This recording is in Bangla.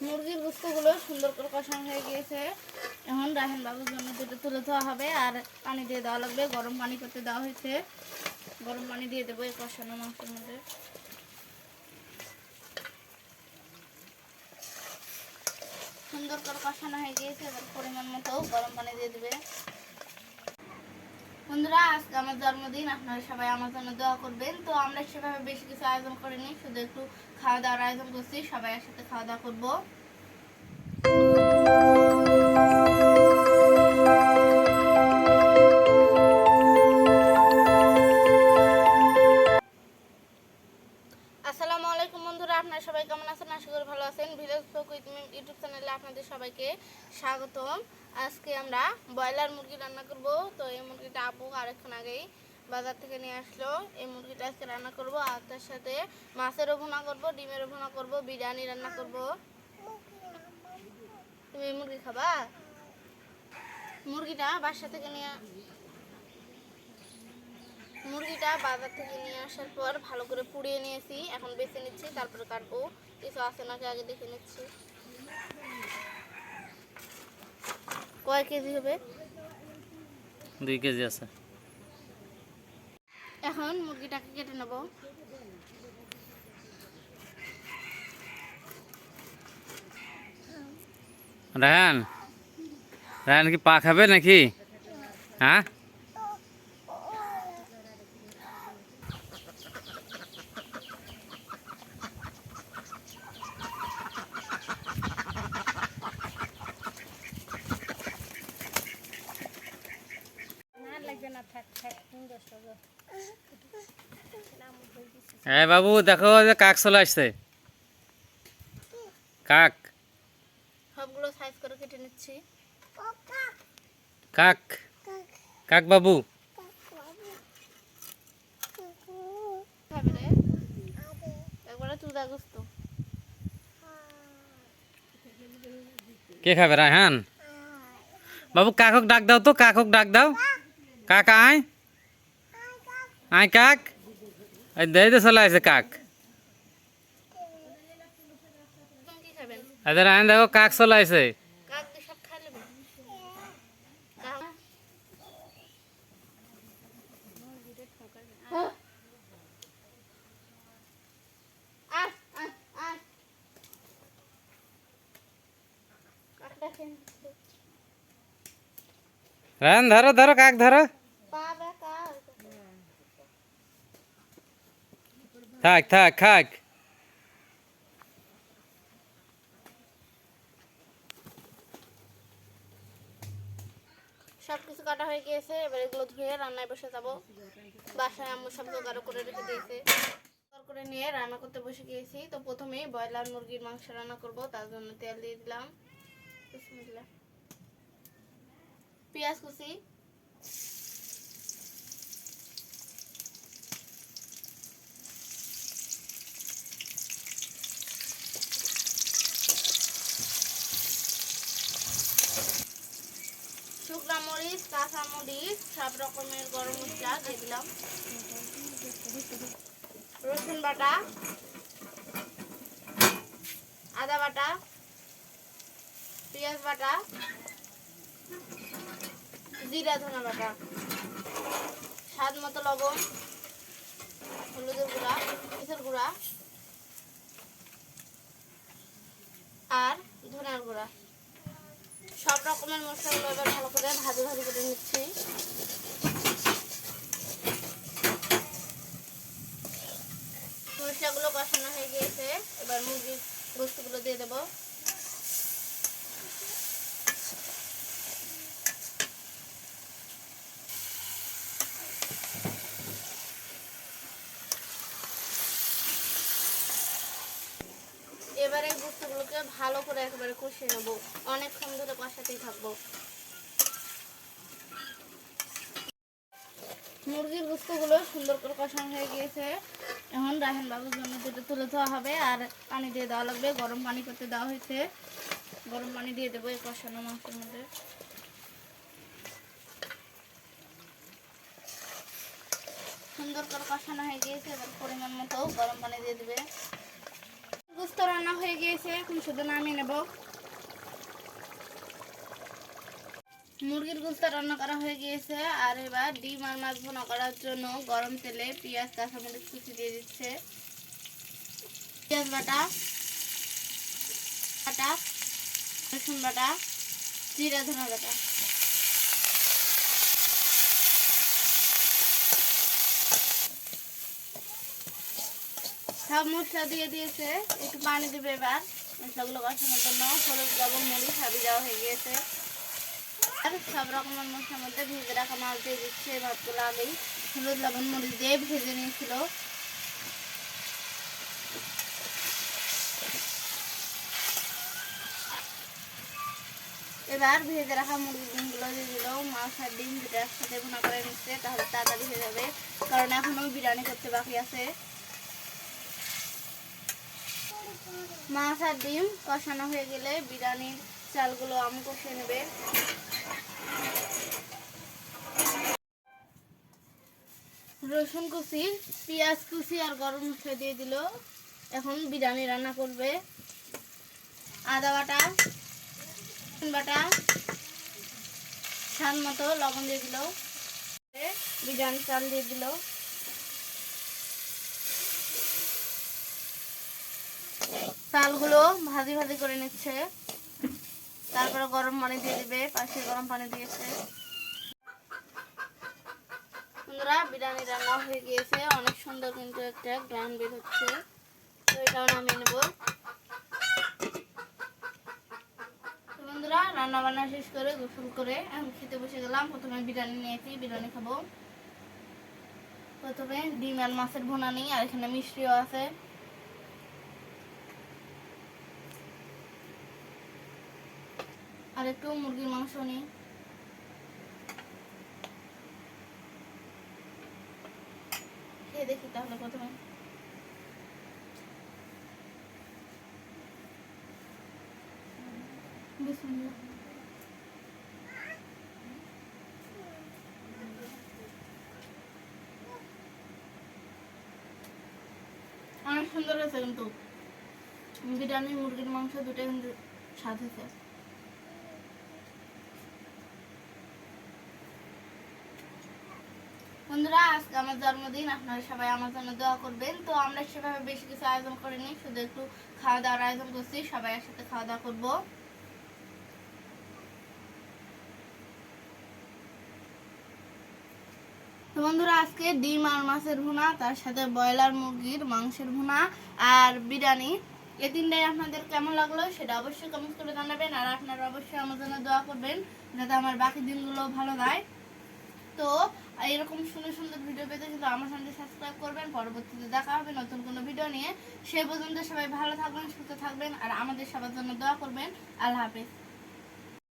মুরগির গোস্তগুলো সুন্দর করে কষানো হয়ে গিয়েছে। এখন রাহেন বাবুর জন্য দুটো তুলে দেওয়া হবে আর পানি দিয়ে দেওয়া লাগবে। গরম পানি করতে দেওয়া হয়েছে, গরম পানি দিয়ে দেবো এই কষানো মাংসের মধ্যে। সুন্দর করে কষানো হয়ে গিয়েছে, এবার পরিমাণ মতো গরম পানি দিয়ে দেবে। বন্ধুরা, আজকে আমার জন্মদিন, আপনারা সবাই আমার জন্য দোয়া করবেন। তো আমরা সেভাবে বেশি কিছু আয়োজন করিনি, শুধু একটু খাওয়া দাওয়ার আয়োজন করছি, সবাই একসাথে খাওয়া দাওয়া করবো। আসসালামু আলাইকুম বন্ধুরা, আপনারা সবাই কেমন আছেন? আশা করি ভালো আছেন। Village cook with Mim YouTube চ্যানেলে আপনাদের সবাইকে স্বাগতম। আজকে আমরা ব্রয়লার মুরগি রান্না করব। তো এই মুরগিটা আপু আরেকক্ষণ আগেই বাজার থেকে নিয়ে আসলো। এই মুরগিটা আজকে রান্না করব, আর তার সাথে মাছেরও ভুনা করব, ডিমেরও ভুনা করব, বিরিয়ানি রান্না করব। তুমি এই মুরগি খাবা? মুরগিটা বাসা থেকে মুরগিটা বাজার থেকে নিয়ে আসার পর ভালো করে পুড়িয়ে নিয়েছি, এখন বেছে নিচ্ছি, তারপরে কাটবো। কিছু আছে নাকি আগে দেখে নিচ্ছি। কয় কেজি হবে? 2 কেজি আছে। এখন মুরগিটাকে কেটে নেব। রায়হান, রায়হান কি পা খাবে নাকি? হ্যাঁ, হ্যাঁ বাবু, দেখো যে কাক চলে আসছে। কাক সবগুলো সাইজ করে কেটে নিচ্ছি। কাক কাক বাবু, খাবে রে একবারে চুদা গোস্ত। কে খাবে? রায়হান বাবু, কাকক ডাক দাও তো, কাকক ডাক দাও। কাক আয়, আয় কাক। এই দেই তো চলে আসছে কাক। তুমি কি খাবেন? আরে রায়হান দেখো, কাক চলে আসছে। কাক দিয়ে সব খাই নেবে। রায়হান ধরো ধরো, কাক ধরো। থাক থাক থাক। সবকিছু কাটা হয়ে গিয়েছে, এবার এগুলো ধুয়ে রান্নায় বসে যাবো। বাসায় আম্মু সব জোগাড় করে রেখে দিয়েছে, জোগাড় করে নিয়ে রান্না করতে বসে গিয়েছি। তো প্রথমেই ব্রয়লার মুরগির মাংস রান্না করব, তার জন্য তেল দিয়ে দিলাম, বিসমিল্লাহ। পেঁয়াজ কুচি, শুকনো মরিচ, কাঁচা মরিচ, সব রকমের গরম মশলা দিয়ে দিলাম, রসুন বাটা, আদা বাটা, পেঁয়াজ বাটা, জিরা ধনা বাটা, স্বাদ মতো লবণ, হলুদের গুঁড়া, মরিচের গুঁড়া আর ধনার গুঁড়া। সব রকমের মশলাগুলো এবার ভালো করে ভাজি ভাজি করে নিচ্ছি। মশলাগুলো কষানো হয়ে গিয়েছে, এবার মুরগির গোস্তগুলো দিয়ে দেবো। এবারে গোস্তগুলোকে ভালো করে একেবারে কষিয়ে নেবো, অনেকক্ষণ ধরে কষাতেই থাকবো। মুরগির গোস্তগুলো সুন্দর করে কষানো হয়ে গিয়েছে, এখন রাহেন বাবুর জন্য দুটো তুলে দেওয়া হবে আর পানি দিয়ে দেওয়া লাগবে। গরম পানি করতে দেওয়া হয়েছে, গরম পানি দিয়ে দেবো এই কষানো মাংসের মধ্যে। সুন্দর করে কষানো হয়ে গিয়েছে, এবার পরিমাণ মতো গরম পানি দিয়ে দেবে। গোস্ত রান্না হয়ে গিয়েছে, এখন শুধু নামিয়ে নেব। মুরগির গোস্ত রান্না করা হয়ে গিয়েছে। আর এবার ডিম আর মাছ ভুনা করার জন্য গরম তেলে পেঁয়াজ কাঁচামরিচ কুচি দিয়ে দিচ্ছে, পেঁয়াজ বাটা বাটা, রসুন বাটা, জিরা ধনা বাটা। সব মশলা দিয়ে দিয়েছে, একটু পানি দেবে। এবার মশলাগুলো কষানোর জন্য হলুদ, লবণ, মরিচ হাবি দেওয়া হয়ে গিয়েছে। আর সব রকমের মশলার মধ্যে ভেজে রাখা মাছ দিয়ে দিচ্ছে। ভাতগুলো আগেই হলুদ, লবণ, মরিচ দিয়ে ভেজে নিয়েছিল। এবার ভেজে রাখা মুরগির ডিমগুলো দিয়ে দিল। মাছ আর ডিম দুটো একসাথে ভুনা করে নিচ্ছে, তাহলে তাড়াতাড়ি হয়ে যাবে, কারণ এখনো বিরিয়ানি করতে বাকি আছে। মাছ আর ডিম কষানো হয়ে গেলে বিরিয়ানির চালগুলো কষিয়ে নেবে। রসুন কুচি, পেঁয়াজ কুচি আর গরম মশলা দিয়ে দিল। এখন বিরিয়ানি রান্না করবে। আদা বাটা, বাটা, স্বাদ মতো লবণ দিয়ে দিল। বিরিয়ানি চাল দিয়ে দিল। চালগুলো ভাজি ভাজি করে নিচ্ছে। তারপরে গরম পানি দিয়ে দিবে, পাশে গরম পানি দিয়েছে। বন্ধুরা, বিরিয়ানি রান্না হয়ে গিয়েছে, অনেক সুন্দর কিন্তু একটা গ্রান বের হচ্ছে। তো এটাও নামিয়ে নেব। বন্ধুরা, রান্না বান্না শেষ করে গোসল করে আমি খেতে বসে গেলাম। প্রথমে বিরিয়ানি নিয়েছি, বিরিয়ানি খাবো। প্রথমে ডিম আর মাছের ভুনা নিই, আর এখানে মিষ্টিও আছে। আর একটু মুরগির মাংস নিই। খেয়ে দেখি তাহলে প্রথমে। বিসমিল্লাহ। অনেক সুন্দর হয়েছে কিন্তু বিরিয়ানি, মুরগির মাংস দুটো কিন্তু স্বাদ হয়েছে। বন্ধুরা, আজকে আমার জন্মদিন, আপনারা সবাই আমার জন্য দোয়া করবেন। তো আমরা সেভাবে বেশি কিছু আয়োজন করিনি, শুধু একটু খাওয়া দাওয়ার আয়োজন করছি, সবাই একসাথে খাওয়া দাওয়া করবো। তো বন্ধুরা, আজকে ডিম আর মাছের ভুনা, তার সাথে ব্রয়লার মুরগির মাংসের ভুনা আর বিরিয়ানি, এই তিনটাই আপনাদের কেমন লাগলো সেটা অবশ্যই কমেন্ট করে জানাবেন। আর আপনারা অবশ্যই আমার জন্য দোয়া করবেন যাতে আমার বাকি দিনগুলো ভালো যায়। তো এরকম সুন্দর সুন্দর ভিডিও পেতে কিন্তু আমার চ্যানেলটি সাবস্ক্রাইব করবেন। পরবর্তীতে দেখা হবে নতুন কোনো ভিডিও নিয়ে। সে পর্যন্ত সবাই ভালো থাকবেন, সুস্থ থাকবেন, আর আমাদের সবার জন্য দোয়া করবেন। আল্লাহ হাফেজ।